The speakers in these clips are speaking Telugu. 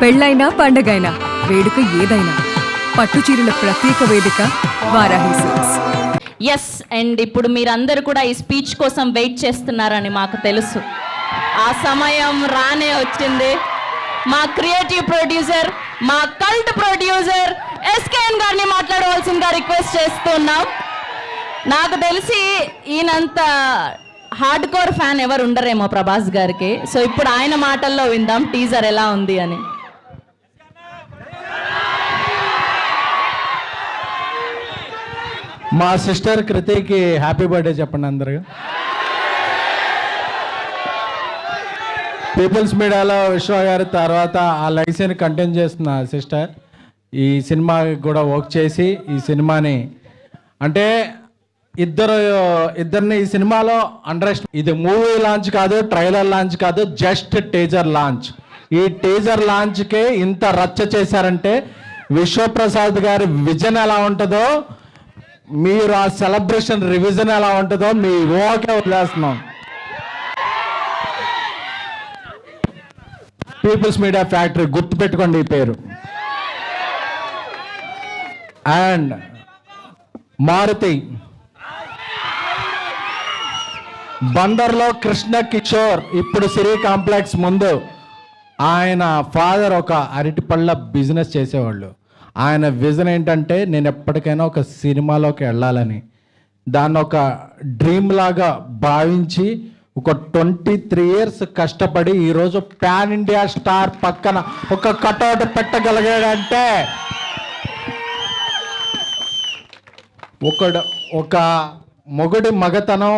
పెళ్ళైనా పండగైనా వేడుక ఏదైనా పట్టుచీరల ప్రత్యేక వేదిక వారాహి సిల్క్స్. ఎస్, అండ్ ఇప్పుడు మీరందరూ కూడా ఈ స్పీచ్ కోసం వెయిట్ చేస్తున్నారని మాకు తెలుసు. ఆ సమయం రానే వచ్చింది. మా క్రియేటివ్ ప్రొడ్యూసర్, మా కల్ట్ ప్రొడ్యూసర్ ఎస్కేఎన్ గారిని మాట్లాడవలసిందిగా రిక్వెస్ట్ చేస్తున్నాం. నాకు తెలిసి ఈయనంత హార్డ్ కోర్ ఫ్యాన్ ఎవరు ఉండరేమో ప్రభాస్ గారికి. సో ఇప్పుడు ఆయన మాటల్లో విందాం టీజర్ ఎలా ఉంది అని. మా సిస్టర్ కృతికి హ్యాపీ బర్త్డే చెప్పండి అందరూ. పీపుల్స్ మీడియాలో విశ్వ గారి తర్వాత ఆ లైసెన్ కంటిన్యూ చేస్తున్న సిస్టర్ ఈ సినిమాకి కూడా వర్క్ చేసి ఈ సినిమాని అంటే ఇద్దరిని ఈ సినిమాలో ఇది మూవీ లాంచ్ కాదు, ట్రైలర్ లాంచ్ కాదు, జస్ట్ టీజర్ లాంచ్. ఈ టీజర్ లాంచ్కే ఇంత రచ్చ చేశారంటే విశ్వప్రసాద్ గారి విజన్ ఎలా ఉంటుందో, మీరు ఆ సెలబ్రేషన్ రివిజన్ ఎలా ఉంటుందో మీ ఊహకే వదిలేస్తున్నాం. పీపుల్స్ మీడియా ఫ్యాక్టరీ గుర్తుపెట్టుకోండి ఈ పేరు. అండ్ మారుతి బందర్లో కృష్ణ కిషోర్ ఇప్పుడు సిరి కాంప్లెక్స్ ముందు ఆయన ఫాదర్ ఒక అరటిపళ్ళ బిజినెస్ చేసేవాళ్ళు. ఆయన విజన్ ఏంటంటే నేను ఎప్పటికైనా ఒక సినిమాలోకి వెళ్ళాలని, దాన్ని ఒక డ్రీమ్ లాగా భావించి ఒక 23 years కష్టపడి ఈరోజు పాన్ ఇండియా స్టార్ పక్కన ఒక కటౌట్ పెట్టగలిగాడంటే ఒక మొగుడి మగతనం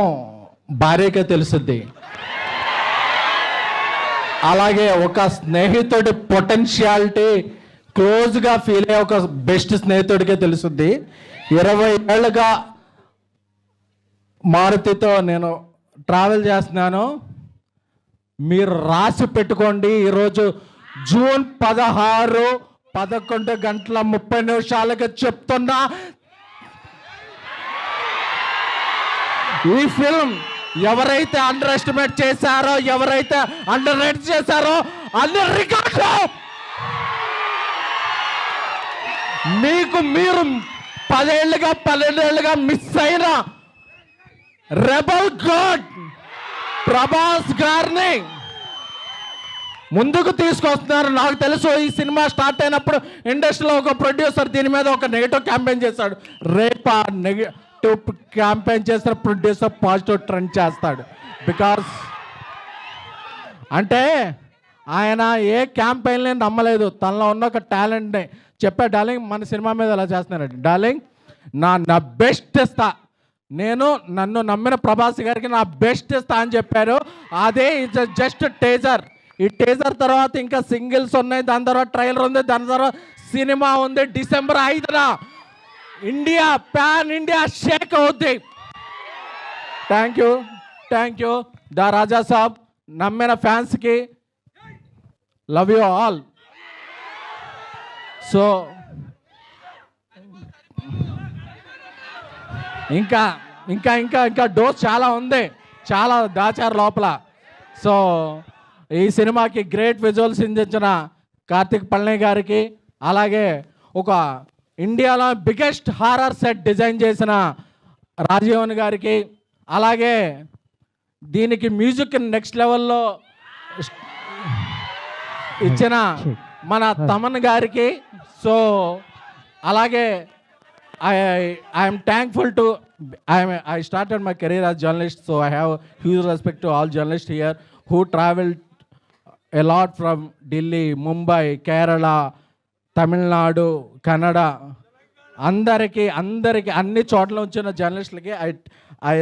భార్యకే తెలుస్తుంది. అలాగే ఒక స్నేహితుడి పొటెన్షియాలిటీ క్లోజ్గా ఫీల్ అయ్యే ఒక బెస్ట్ స్నేహితుడికే తెలుస్తుంది. 20 ఏళ్ళుగా మారుతితో నేను ట్రావెల్ చేస్తున్నాను. మీరు రాసి పెట్టుకోండి, ఈరోజు జూన్ 16 11:30 చెప్తున్నా, ఈ ఫిల్మ్ ఎవరైతే అండర్ ఎస్టిమేట్ చేశారో, ఎవరైతే అండర్ రేట్ చేశారో అన్ని రికార్డు మీకు మీరు 12 ఏళ్ళుగా మిస్ అయిన రెబల్ గాడ్ ప్రభాస్ గారిని ముందుకు తీసుకొస్తున్నారు. నాకు తెలుసు ఈ సినిమా స్టార్ట్ అయినప్పుడు ఇండస్ట్రీలో ఒక ప్రొడ్యూసర్ దీని మీద ఒక నెగిటివ్ క్యాంపెయిన్ చేశాడు. రేపు ఆ నెగిటివ్ క్యాంపెయిన్ చేసిన ప్రొడ్యూసర్ పాజిటివ్ ట్రెండ్ చేస్తాడు. బికాస్ అంటే ఆయన ఏ క్యాంపెయిన్ని నమ్మలేదు, తనలో ఉన్న ఒక టాలెంట్ని చెప్పా. డార్లింగ్ మన సినిమా మీద అలా చేస్తున్నారండి, డార్లింగ్ నా బెస్ట్ ఇస్తా, నన్ను నమ్మిన ప్రభాస్ గారికి నా బెస్ట్ ఇస్తా అని చెప్పారు. అదే జస్ట్ టేజర్. ఈ టేజర్ తర్వాత ఇంకా సింగిల్స్ ఉన్నాయి, దాని తర్వాత ట్రైలర్ ఉంది, దాని తర్వాత సినిమా ఉంది. December 5న ఇండియా పాన్ ఇండియా షేక్ అవుద్ది. Thank you the Raja Saab. నమ్మిన ఫ్యాన్స్కి లవ్ యూ ఆల్. సో ఇంకా ఇంకా ఇంకా ఇంకా డోస్ చాలా ఉంది, చాలా దాచారు లోపల. సో ఈ సినిమాకి గ్రేట్ విజువల్స్ అందించిన కార్తిక్ పళని గారికి, అలాగే ఒక ఇండియాలో బిగ్గెస్ట్ హారర్ సెట్ డిజైన్ చేసిన రాజీవన్ గారికి, అలాగే దీనికి మ్యూజిక్ నెక్స్ట్ లెవెల్లో ఇచ్చిన మన తమన్ గారికి. సో అలాగే I'm thankful to I started my career as journalist, so I have huge respect to all journalists here who traveled a lot from Delhi, Mumbai, Kerala, Tamil Nadu, Kannada. అందరికి అన్ని చోట్ల వచ్చిన జర్నలిస్టులకి I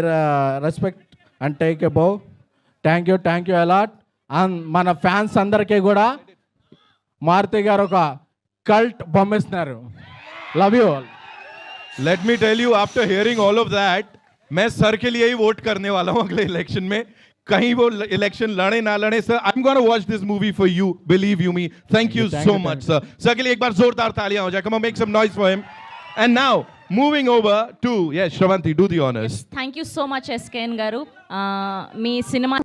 respect and take a bow. Thank you a lot. And మన ఫ్యాన్స్ అందరికీ కూడా మారుతి గారు ఒక కల్ట్ బొమ్మిస్తున్నారు. Love you all. Let me tell you, after hearing all of that, मैं सर के लिए ही वोट करने वाला हूँ अगले इलेक्शन में. कहीं वो इलेक्शन लड़े ना लड़े sir, I'm going to watch this movie for you, believe you me. Thank you so much sir. Sir के लिए एक बार जोरदार तालियां हो जाए. Come on, make some noise for him. And now moving over to Shravanti, do the honors. Yes, thank you so much SKN garu. Me cinema